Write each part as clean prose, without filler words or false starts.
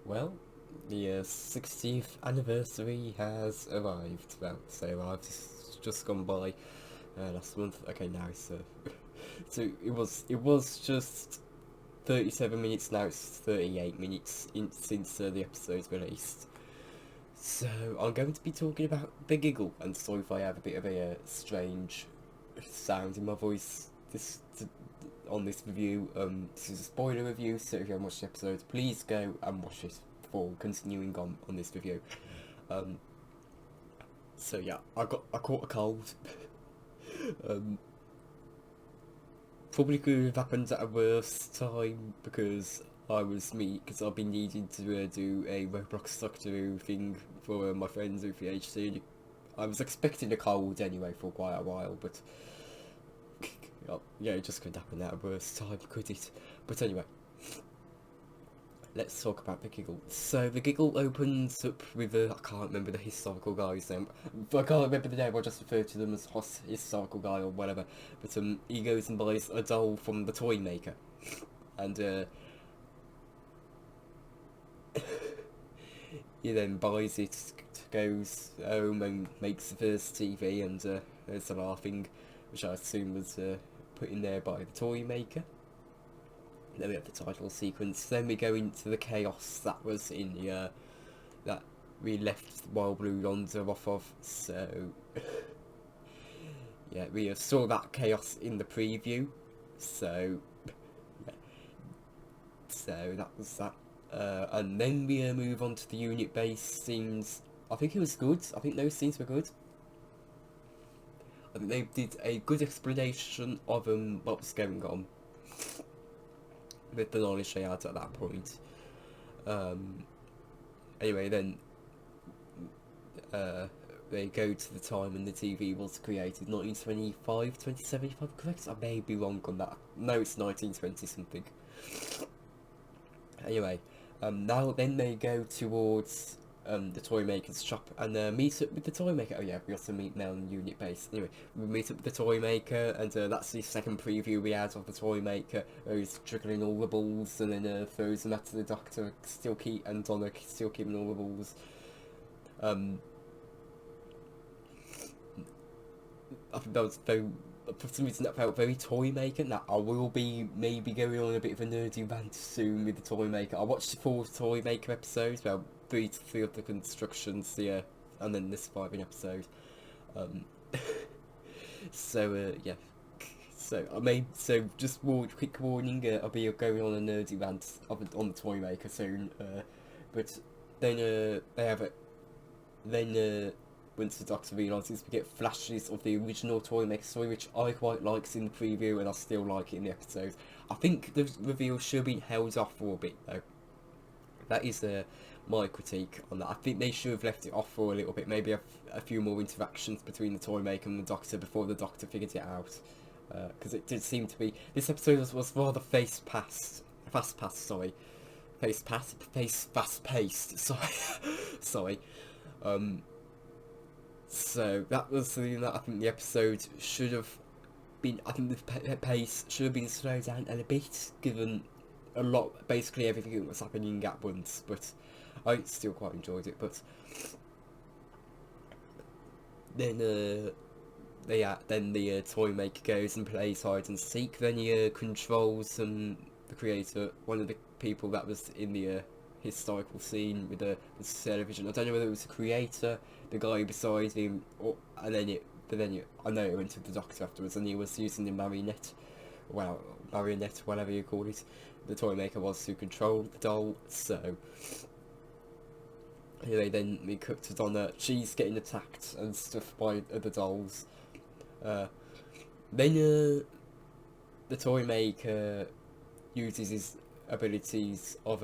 Well, the 60th anniversary has arrived. Well, say arrived, it's just gone by last month. Okay, now it's so it was just 37 minutes. Now it's 38 minutes since the episode's released. So I'm going to be talking about the Giggle, and sorry if I have a bit of a strange sound in my voice on this review. This is a spoiler review, so if you haven't watched the episode, please go and watch it before continuing on this review. Um, so yeah, I caught a cold. um, Probably could have happened at a worse time because I've been needing to do a Roblox Doctor thing for my friends with PhD. I was expecting a cold anyway for quite a while, but yeah, it just couldn't happen at a worse time, could it? But anyway, let's talk about the Giggle. So the Giggle opens up with I can't remember the historical guy's name. I can't remember the name. I'll just refer to them as historical guy or whatever. But he goes and buys a doll from the toy maker, and he then buys it, goes home and makes the first TV, and there's the laughing, which I assume was put in there by the toy maker. Then we have the title sequence. Then we go into the chaos that was in the that we left Wild Blue Lonzo off of. So yeah, we saw that chaos in the preview. So yeah, so that was that. And then we move on to the unit base scenes. I think it was good. I think those scenes were good. I think they did a good explanation of what was going on with the knowledge they had at that point. Anyway, then they go to the time when the TV was created, 1925, 27, if I'm correct. I may be wrong on that. No, it's 1920 something. Anyway, now then they go towards the toy maker's shop and meet up with the toy maker. Oh yeah, we also meet now on unit base. Anyway, we meet up with the toy maker, and that's the second preview we had of the toy maker. He's juggling all the balls and then throws them at the doctor, and Donna still keeping all the balls. I think that was very, for some reason that felt very toy maker. Now I will be maybe going on a bit of a nerdy rant soon with the toy maker. I watched the 4 toy maker episodes, well 3 of the constructions, yeah, and then this surviving episode. So yeah, so just quick warning. I'll be going on a nerdy rant on the toy maker soon. But then they have it. Then once the Doctor realises, we get flashes of the original toy maker story, which I quite liked in the preview, and I still like it in the episode. I think the reveal should have been held off for a bit though. That is my critique on that. I think they should have left it off for a little bit, maybe a few more interactions between the toy maker and the Doctor before the Doctor figured it out. Because it did seem to be, this episode was rather fast paced, sorry. Fast paced, sorry. So that was something that I think the episode should have been, I think the pace should have been slowed down a bit, given basically everything that was happening at once, but I still quite enjoyed it. But then the toy maker goes and plays hide and seek. Then he controls the creator, one of the people that was in the historical scene with the television. I don't know whether it was the creator, the guy beside him, I know it went to the Doctor afterwards, and he was using the marionette, whatever you call it. The toy maker was to control the doll. So anyway, then we cut to Donna. She's getting attacked and stuff by other dolls. Then the toy maker uses his abilities of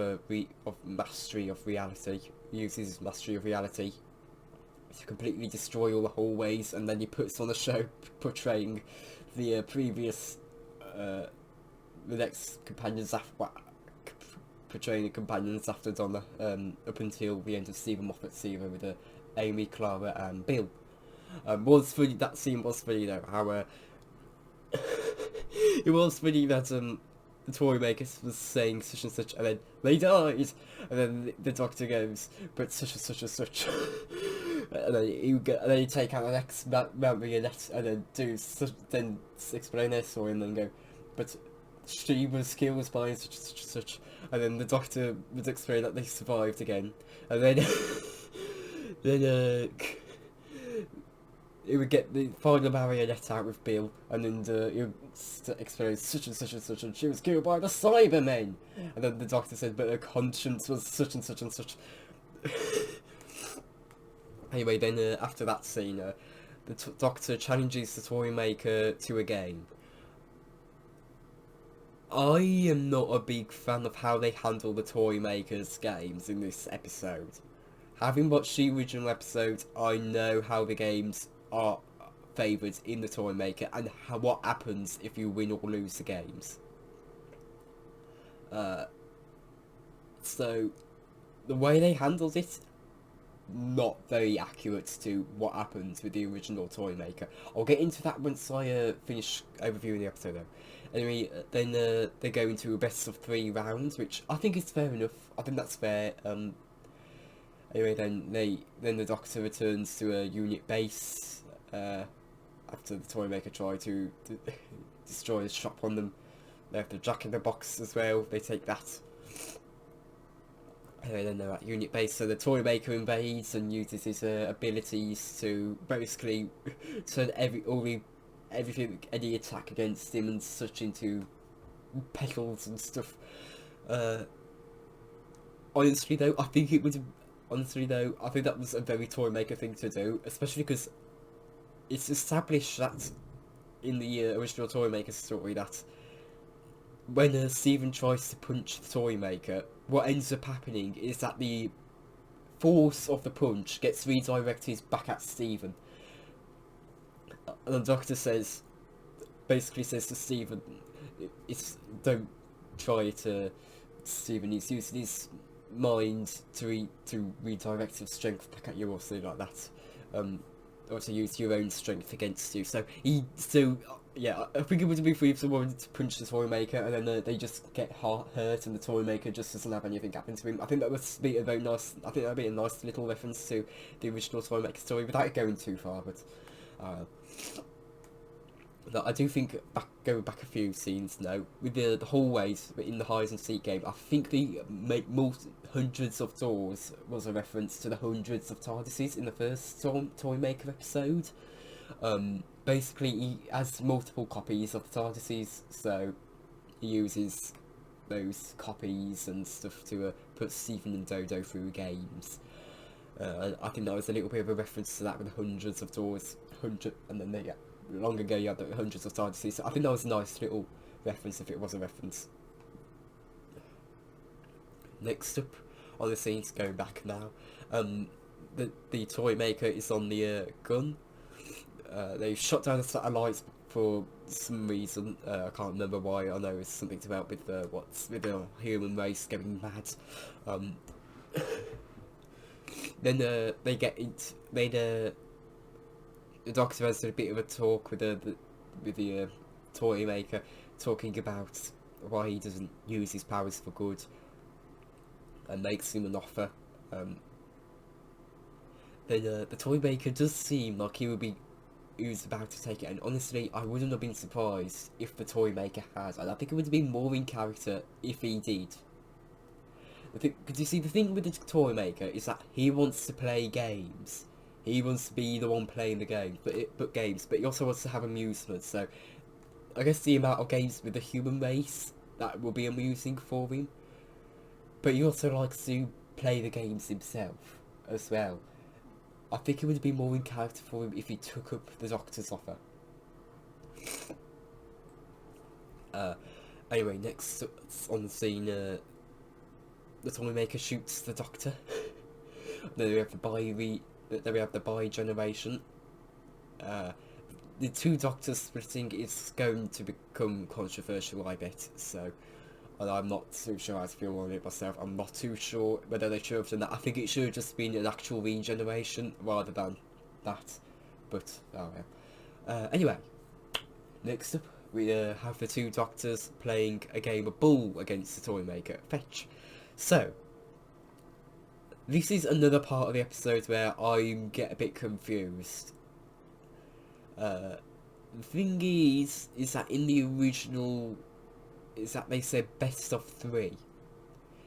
mastery of reality. He uses his mastery of reality to completely destroy all the hallways, and then he puts on a show portraying the previous the next companions portraying the companions after Donna, up until the end of Stephen Moffat's era with Amy, Clara and Bill. That scene was funny though, how it was funny that the toy maker was saying such and such, and then they died, and then the doctor goes, but such and such and such, and then you take out the next marionette, and then then explain their story, and then go, but she was killed by such and such and such, and then the doctor would explain that they survived again, and then then he would get the final marionette out with Bill, and then he would explain such and such and such, and she was killed by the Cybermen. And then the doctor said, but her conscience was such and such and such. Anyway, then after that scene, the doctor challenges the toy maker to a game. I am not a big fan of how they handle the toy maker's games in this episode. Having watched the original episode, I know how the games are favoured in the toy maker and what happens if you win or lose the games. So the way they handled it, not very accurate to what happens with the original toy maker. I'll get into that once I finish overviewing the episode though. Anyway, then they go into a best of 3 rounds, which I think is fair enough. I think that's fair. Anyway, then the doctor returns to a unit base after the toy maker tried to destroy the shop on them. They have the Jack in the Box as well. They take that. Anyway, then they're at unit base, so the toy maker invades and uses his abilities to basically turn everything, any attack against him and such into petals and stuff. Honestly though, I think that was a very toy maker thing to do, especially because it's established that in the original toy maker story that when Stephen tries to punch the toy maker, what ends up happening is that the force of the punch gets redirected back at Stephen. And the doctor basically says to Stephen, don't try it, Stephen. He's using his mind to redirect his strength back at you or something like that. Or to use your own strength against you. Yeah, I think it would be free if someone to punch the toy maker and then they just get hurt and the toy maker just doesn't have anything happen to him. I think that would be a very nice. I think that'd be a nice little reference to the original toy maker story without going too far. But I do think going back a few scenes now with the hallways in the hide and seek game. I think the hundreds of doors was a reference to the hundreds of TARDISes in the first toy maker episode. Basically, he has multiple copies of the TARDISes, so he uses those copies and stuff to put Stephen and Dodo through games. I think that was a little bit of a reference to that with the hundreds of doors, and then long ago you had the hundreds of TARDISes. So I think that was a nice little reference if it was a reference. Next up on the scenes, going back now, the toy maker is on the gun. They shot down the satellites for some reason. I can't remember why. I know it's something to about with the human race getting mad. Then they get into the doctor has a bit of a talk with the toy maker, talking about why he doesn't use his powers for good, and makes him an offer. Then the toy maker does seem like he was about to take it, and honestly, I wouldn't have been surprised if the toy maker had, and I think it would have been more in character if he did. Because you see, the thing with the toy maker is that he wants to play games. He wants to be the one playing the game, but he also wants to have amusement. So, I guess the amount of games with the human race that will be amusing for him. But he also likes to play the games himself as well. I think it would be more in character for him if he took up the Doctor's offer. Anyway, next on the scene, the toy maker shoots the Doctor. Then we have the bi generation. The two Doctors splitting is going to become controversial, I bet. So, and I'm not too sure how to feel on it myself. I'm not too sure whether they should have done that. I think it should have just been an actual regeneration rather than that. But, oh well. Anyway, next up we have the two doctors playing a game of ball against the toy maker. Fetch. So, this is another part of the episode where I get a bit confused. The thing is that in the original, is that they said best of 3.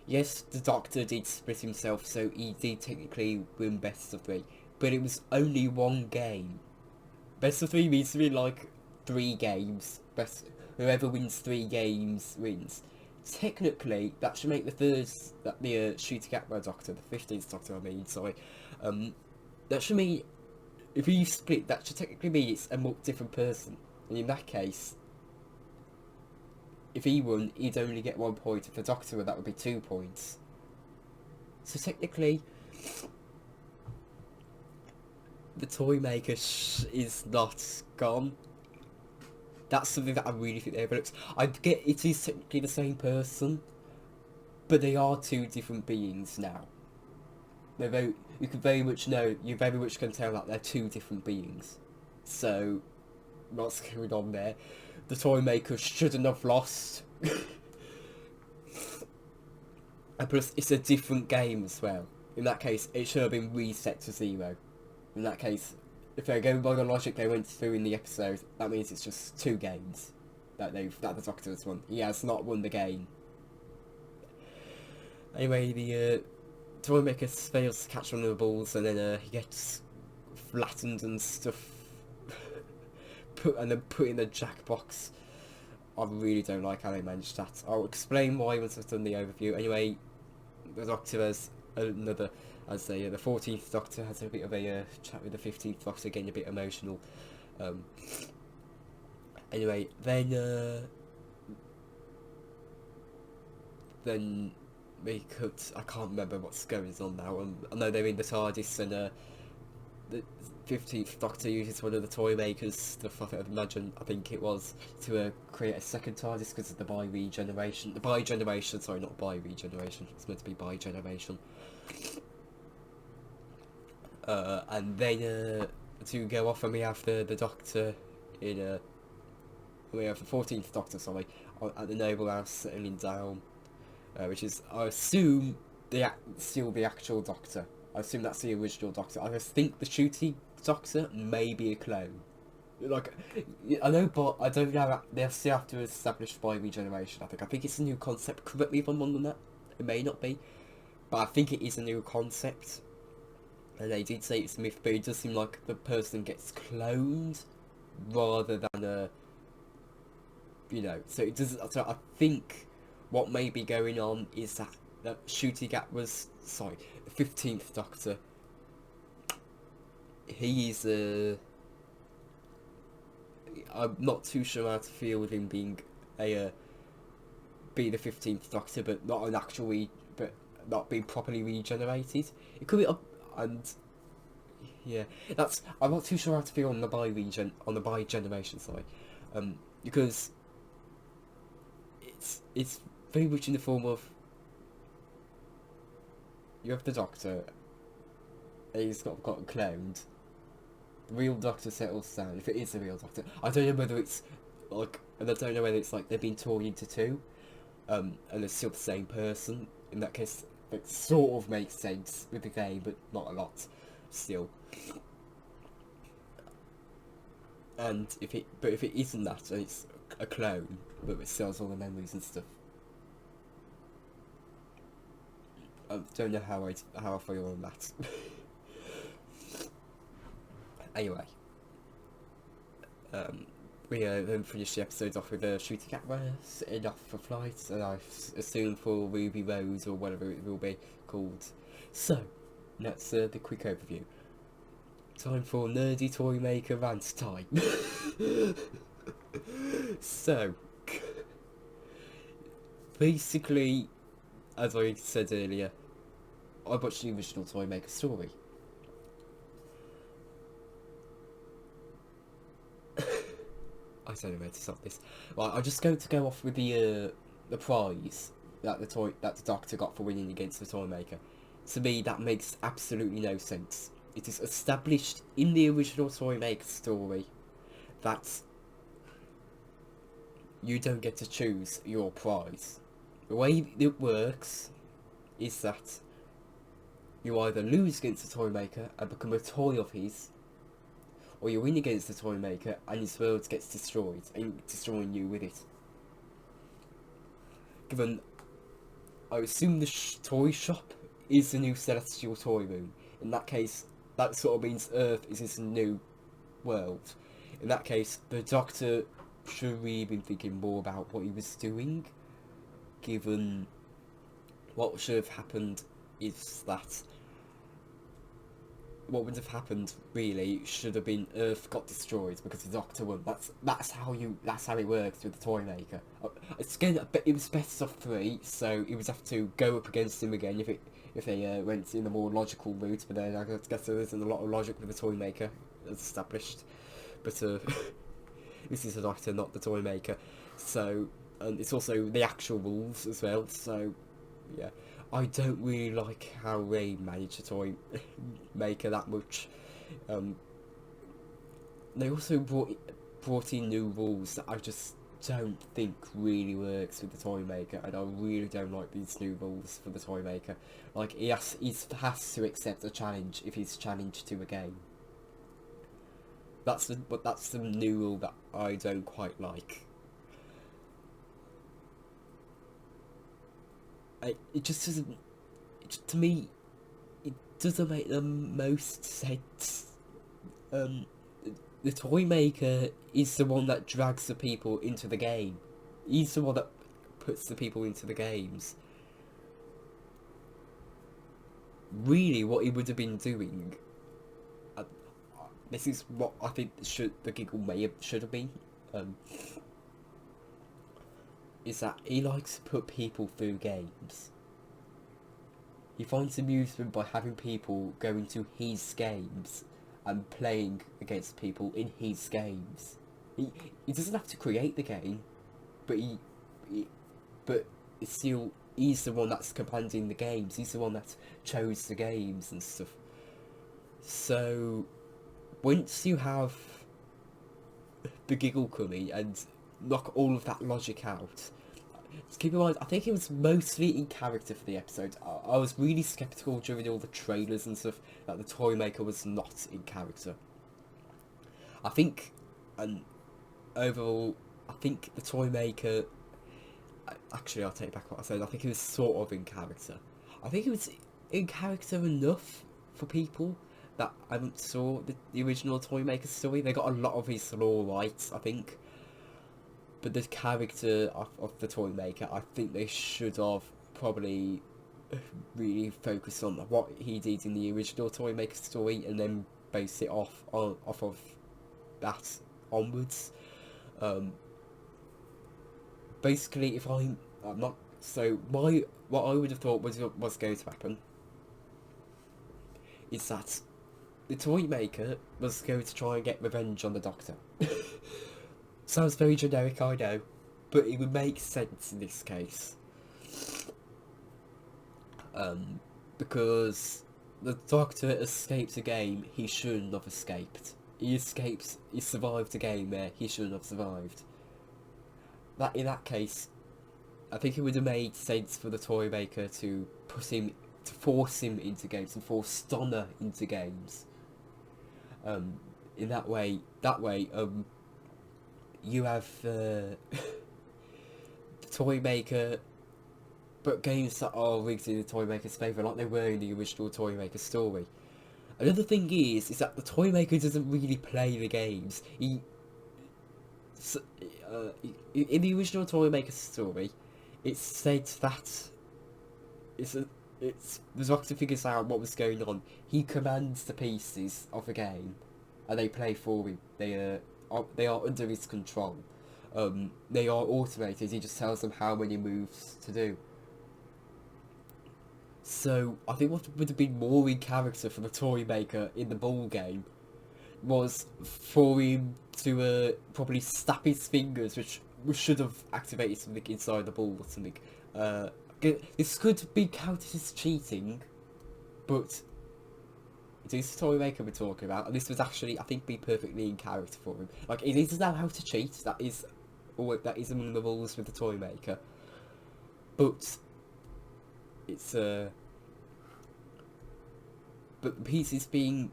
Yes, the Doctor did split himself, so he did technically win best of 3, but it was only 1 game. Best of 3 means to be like 3 games. Whoever wins 3 games wins. Technically, that should make the shooting at my Doctor, the 15th Doctor, I mean, sorry. That should mean, if you split, that should technically mean it's a more different person. And in that case, if he won, he'd only get 1 point. If the Doctor won, that would be 2 points. So technically, the toy maker is not gone. That's something that I really think they overlooked. I get it is technically the same person, but they are 2 different beings now. You very much can tell that they're 2 different beings. So, what's going on there? The toy maker shouldn't have lost. And plus, it's a different game as well. In that case, it should have been reset to 0. In that case, if they're going by the logic they went through in the episode, that means it's just 2 games that the Doctor has won. He has not won the game. Anyway, the toy maker fails to catch one of the balls, and then he gets flattened and stuff, put in the jackbox. I really don't like how they managed that. I'll explain why once I've done the overview. Anyway, the Doctor has the 14th Doctor has a bit of a chat with the 15th Doctor, getting a bit emotional. Anyway, then we could, I can't remember what's going on now. I know they're in the TARDIS, and the 15th Doctor uses one of the toy makers stuff, I think it was, to create a second TARDIS because of the bi-regeneration. Sorry, not bi-regeneration, it's meant to be bi-generation. And then to go off, and we have the Doctor in we have the 14th Doctor, sorry, at the Noble House settling down, which is, I assume, still the actual Doctor. I assume that's the original Doctor. I just think the shooting Doctor may be a clone. Like, I know, but I don't know. They'll still have to establish by regeneration. I think it's a new concept. Correct me if I'm wrong on that. It may not be, but I think it is a new concept. And they did say it's a myth, but it does seem like the person gets cloned rather than So it does. So I think what may be going on is that the shooting at the 15th Doctor. He's I'm not too sure how to feel with him being the 15th Doctor, but not being properly regenerated. It could be and yeah, I'm not too sure how to feel on the bi-generation side, because it's very much in the form of, you have the Doctor, and he's got cloned. The real Doctor settles down, if it is the real Doctor. I don't know whether it's like, and I don't know whether it's like they've been torn into 2, and it's still the same person. In that case, it sort of makes sense with the game, but not a lot, still. And if it isn't that, and it's a clone, but it still has all the memories and stuff. I don't know how I feel on that. Anyway, we then finished the episode off with a shooting camera setting off for flight, and I assume for Ruby Rose or whatever it will be called. So, that's the quick overview. Time for nerdy toy maker rant time. So, basically, as I said earlier, I watched the original Toy Maker story. I don't know where to stop this. Right, I'm just going to go off with the prize that the Doctor got for winning against the Toy Maker. To me, that makes absolutely no sense. It is established in the original Toy Maker story that you don't get to choose your prize. The way it works is that you either lose against the toy maker and become a toy of his, or you win against the toy maker and his world gets destroyed, and destroying you with it. Given, I assume the toy shop is the new celestial toy room. In that case, that sort of means Earth is this new world. In that case, the Doctor should have really been thinking more about what he was doing, given what should have happened is that what would have happened really should have been Earth got destroyed because the Doctor won. That's how it works with the toy maker. It's again, it was best of 3, so he would have to go up against him again if they went in a more logical route. But then I guess there isn't a lot of logic with the toy maker as established. But this is the Doctor, not the toy maker. So it's also the actual rules as well. So yeah. I don't really like how they manage a toy maker that much. They also brought in new rules that I just don't think really works with the toy maker, and I really don't like these new rules for the toy maker. Like he has to accept a challenge if he's challenged to a game. That's the new rule that I don't quite like. It just doesn't. To me, it doesn't make the most sense. The toy maker is the one that drags the people into the game. He's the one that puts the people into the games. Really, what he would have been doing. This is what I think the Giggle should have been. Is that he likes to put people through games. He finds amusement by having people go into his games and playing against people in his games. He doesn't have to create the game, but he's the one that's commanding the games. He's the one that chose the games and stuff. So once you have the Giggle coming and knock all of that logic out. Just keep in mind, I think it was mostly in character for the episode. I was really sceptical during all the trailers and stuff that the toy maker was not in character. I think, and overall, I think the toy maker. Actually, I'll take back what I said. I think it was sort of in character. I think it was in character enough for people that haven't saw the original toy maker story. They got a lot of his lore right, I think. But the character of the toy maker, I think they should have probably really focused on what he did in the original toy maker story, and then base it off of that onwards. Basically, if I'm not what I would have thought was going to happen is that the toy maker was going to try and get revenge on the Doctor. Sounds very generic, I know, but it would make sense in this case. Because the Doctor escaped a game he shouldn't have escaped. He survived a game where he shouldn't have survived. In that case, I think it would have made sense for the toy maker to force him into games, and force Donna into games. In that way, you have the toy maker, but games that are rigged in the toy maker's favour, like they were in the original toy maker story. Another thing is that the toy maker doesn't really play the games. In the original toy maker story, it's said that the Doctor figures out what was going on. He commands the pieces of the game, and they play for him. They are under his control. They are automated. He just tells them how many moves to do. So I think what would have been more in character for the toy maker in the ball game was for him to probably snap his fingers, which should have activated something inside the ball or something. This could be counted as cheating, but it is the toy maker we're talking about, and this was actually, I think, be perfectly in character for him. Like, he doesn't know how to cheat. That is or that is among the rules with the toy maker. But it's but the pieces being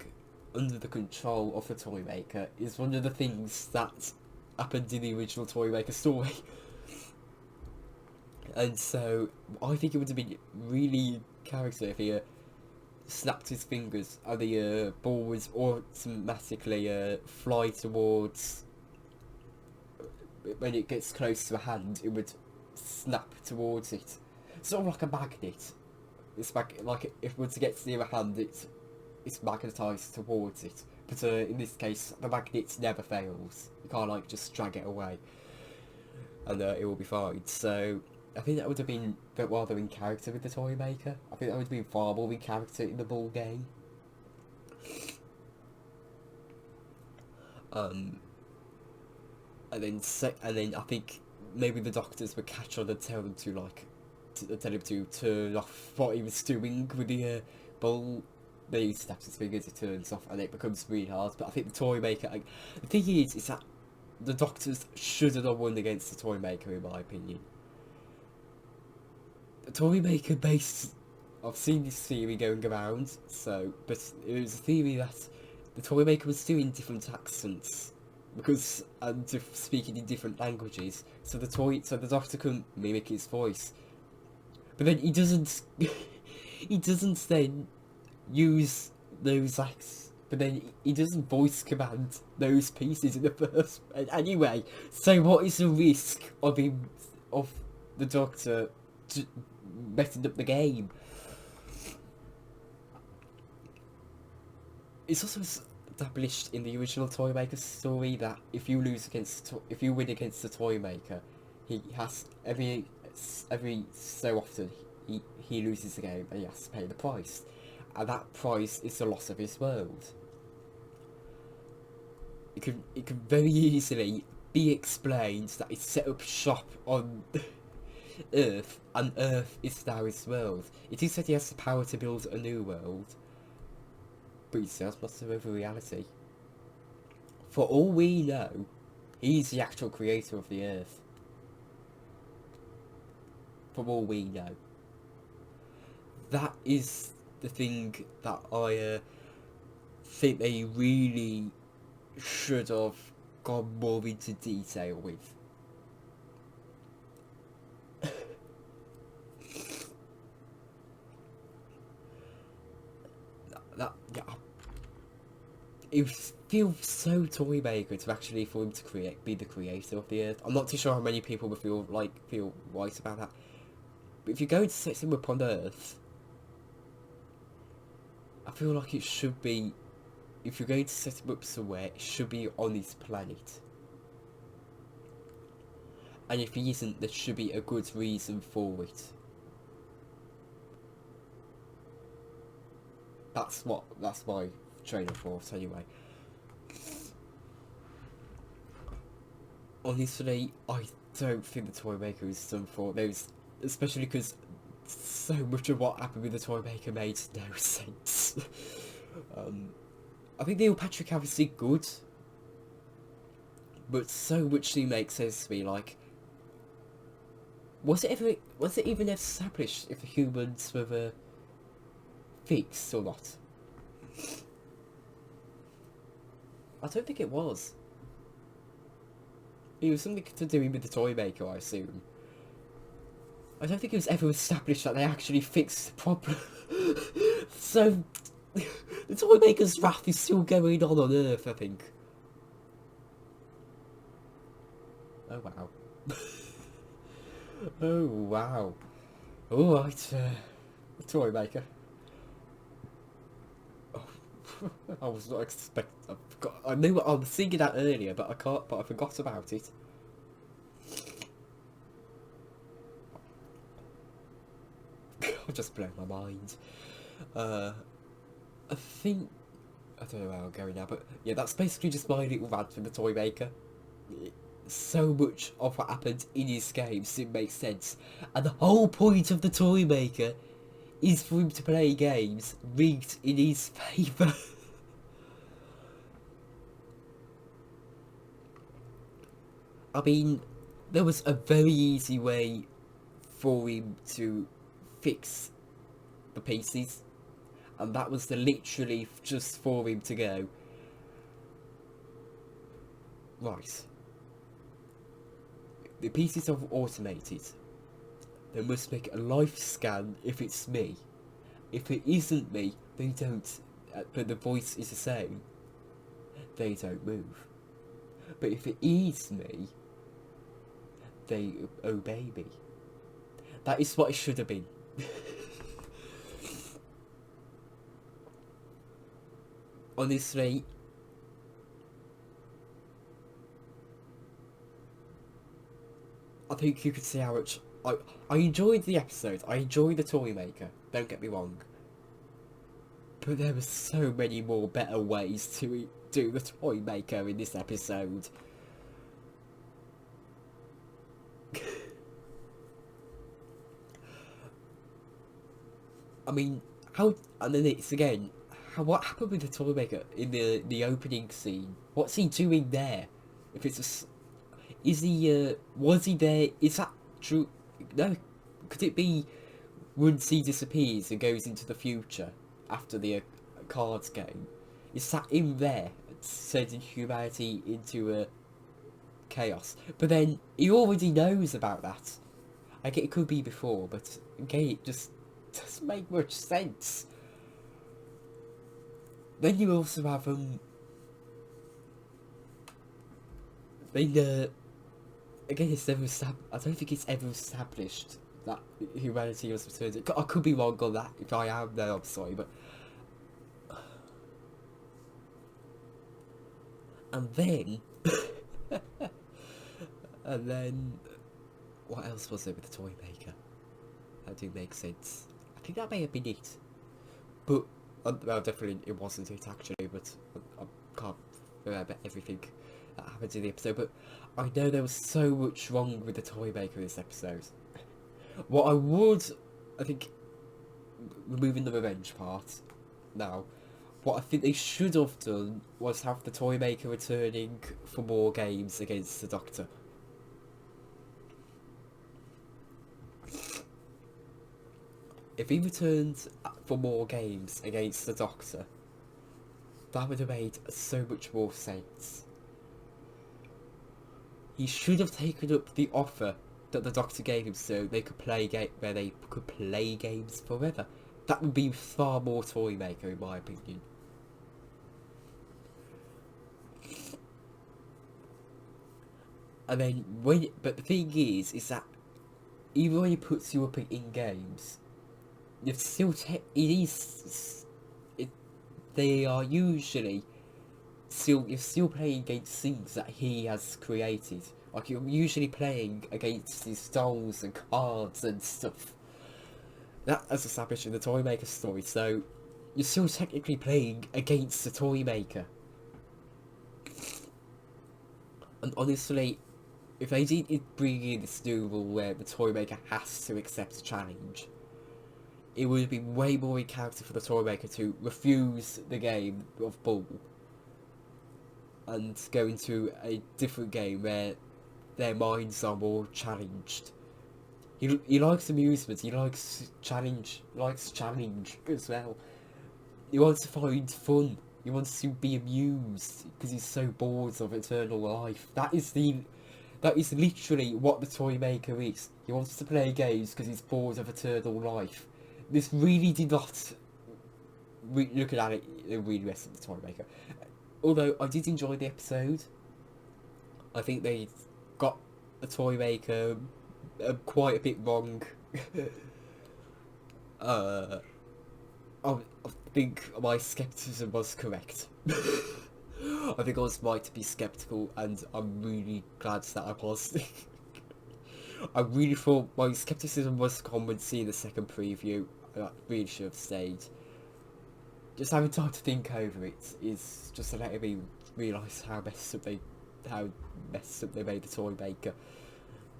under the control of the toy maker is one of the things that happened in the original toy maker story. And so I think it would have been really character if he snapped his fingers and the ball would automatically fly towards, when it gets close to a hand, it would snap towards it. Sort of like a magnet. It's like if it were to get near a hand, it's magnetised towards it. But in this case, the magnet never fails. You can't like just drag it away, and it will be fine. So I think that would have been a bit rather in character with the toy maker. I think that would have been far more in character in the ball game. And then I think maybe the doctors would catch on and tell him to tell him to turn off what he was doing with the ball. Then he snaps his fingers, it turns off, and it becomes really hard. But I think the toy maker, the thing is that the doctors should have won against the toy maker, in my opinion. The toy maker I've seen this theory going around, but it was a theory that the toy maker was doing different accents and speaking in different languages, so the doctor couldn't mimic his voice. But then he doesn't then use those acts, but then he doesn't voice command those pieces in the first place anyway. So what is the risk of the doctor messing up the game? It's also established in the original toy maker story that if you win against the toy maker, he has every so often he loses the game and he has to pay the price, and that price is the loss of his world. It can very easily be explained that he set up shop on Earth, and Earth is now his world. It is said he has the power to build a new world, but he still has master over reality. For all we know, he's the actual creator of the Earth. For all we know. That is the thing that I think they really should have gone more into detail with. It feels so toy maker to actually for him to be the creator of the Earth. I'm not too sure how many people would feel right about that. But if you're going to set him up on Earth, I feel like it should be, if you're going to set him up somewhere, it should be on his planet. And if he isn't, there should be a good reason for it. That's my train of thought anyway. Honestly, I don't think the toy maker is done for those, especially because so much of what happened with the toy maker made no sense. I think Neil Patrick Harris did good, but so much didn't make sense to me. Like, was it even established if the humans were fixed or not? I don't think it was. It was something to do with the toy maker, I assume. I don't think it was ever established that they actually fixed the problem. So, the toy maker's wrath is still going on Earth, I think. Oh wow. Oh wow. Alright, the toy maker. I was not expecting. I knew I was thinking that earlier, but I forgot about it. I'll just blow my mind. I think I don't know where I'm going now, but yeah, that's basically just my little rant for the toy maker. So much of what happened in his games didn't make sense, and the whole point of the toy maker is for him to play games rigged in his favour. I mean, there was a very easy way for him to fix the pieces, and that was to literally just for him to go, right, the pieces are automated, they must make a life scan if it's me. If it isn't me, they don't, but the voice is the same, they don't move. But if it is me, they obey me. That is what it should have been. Honestly, I think you could see how much I enjoyed the episode. I enjoyed the toy maker. Don't get me wrong. But there were so many more better ways to do the toy maker in this episode. I mean, how? And then it's again, what happened with the toy maker in the opening scene? What's he doing there? If it's is he? Was he there? Is that true? No, could it be once he disappears and goes into the future after the cards game? Is that him there, sending humanity into chaos? But then he already knows about that. I get it could be before, but again, it just doesn't make much sense. Then you also have then again, it's never I don't think it's ever established that humanity was returned. I could be wrong on that. If I am, then I'm sorry. But and then and then what else was there with the toy maker? That do make sense. I think that may have been it. But well, definitely it wasn't it actually. But I can't remember everything that happened in the episode. But I know there was so much wrong with the toy maker in this episode. What I would, I think, removing the revenge part now, what I think they should have done was have the toy maker returning for more games against the Doctor. If he returned for more games against the Doctor, that would have made so much more sense. He should have taken up the offer that the Doctor gave him so they could play where they could play games forever. That would be far more toy maker in my opinion. And then but the thing is that even when he puts you up in games, you've still they are usually you're still playing against things that he has created. Like you're usually playing against his dolls and cards and stuff. That's established in the toy maker story, so you're still technically playing against the toy maker. And honestly, if they did bring in this new rule where the toy maker has to accept a challenge, it would have been way more in character for the toy maker to refuse the game of Bull and go into a different game where their minds are more challenged. He likes amusement, he likes challenge as well. He wants to find fun, he wants to be amused because he's so bored of eternal life. That is literally what the toy maker is. He wants to play games because he's bored of eternal life. This really did not, looking at it, it really messed up the toy maker. Although I did enjoy the episode. I think they got the toy maker quite a bit wrong. I think my skepticism was correct. I think I was right to be skeptical, and I'm really glad that I was. I really thought my skepticism was common seeing the second preview, and I really should have stayed. Just having time to think over it is just letting me realise how messed up they made the toy maker.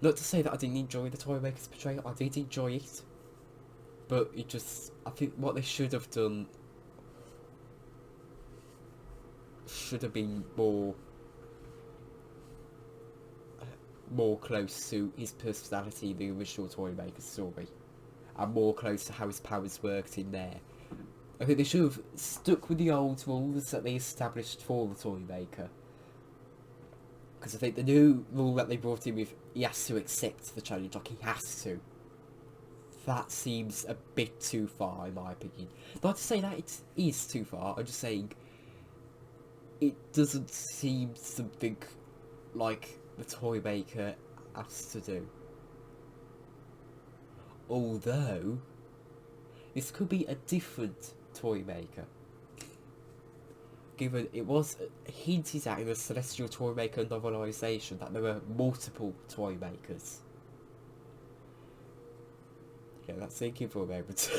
Not to say that I didn't enjoy the toy maker's portrayal, I did enjoy it. But I think what they should have done should have been more more close to his personality in the original Toymaker story, and more close to how his powers worked in there. I think they should have stuck with the old rules that they established for the Toymaker. Because I think the new rule that they brought in with he has to accept the challenge, like he has to, that seems a bit too far in my opinion. Not to say that it is too far, I'm just saying it doesn't seem something like the Toymaker has to do. Although, this could be a different Toymaker. Given it was hinted at in the Celestial Toymaker novelisation that there were multiple Toymakers. Yeah, that's thinking for a moment.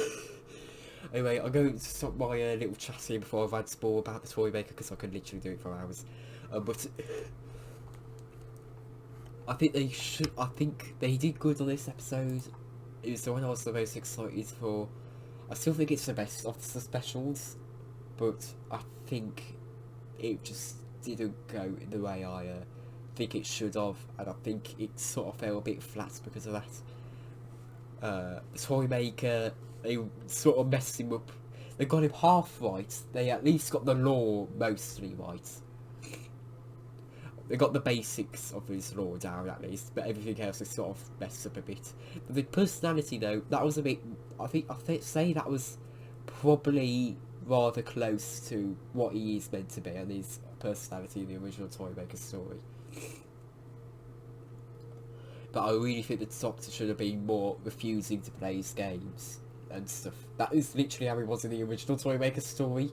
Anyway, I'm going to stop my little chat here before I've had more about the Toymaker because I could literally do it for hours. But I think they should. I think they did good on this episode. It was the one I was the most excited for. I still think it's the best of the specials, but I think it just didn't go in the way I think it should have, and I think it sort of fell a bit flat because of that. The Toymaker, they sort of messed him up. They got him half right. They at least got the lore mostly right. They got the basics of his lore down at least, but everything else is sort of messed up a bit. But the personality though, that was a bit. I think say that was probably rather close to what he is meant to be and his personality in the original Toymaker story. But I really think the Doctor should have been more refusing to play his games and stuff. That is literally how he was in the original Toymaker story,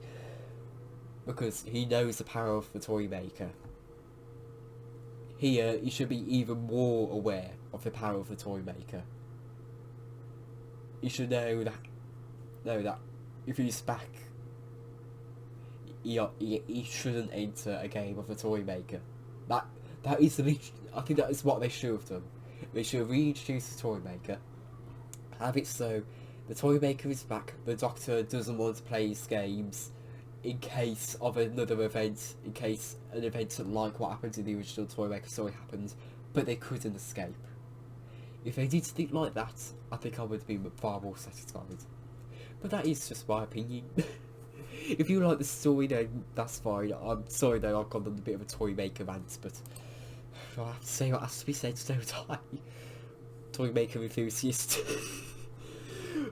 because he knows the power of the Toymaker. Here, he should be even more aware of the power of the Toymaker. He should know that if he's back, he shouldn't enter a game of the Toymaker. That is I think that is what they should have done. They should have reintroduced the Toymaker, have it so the Toymaker is back, the Doctor doesn't want to play his games in case of another event, in case an event like what happened in the original Toymaker story happened, but they couldn't escape. If they did something like that, I think I would have been far more satisfied. But that is just my opinion. If you like the story, then that's fine. I'm sorry though, I've gone on a bit of a Toymaker rant, but I have to say what has to be said, don't I? Toymaker enthusiast.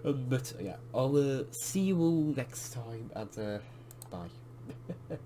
But yeah, I'll see you all next time, and bye.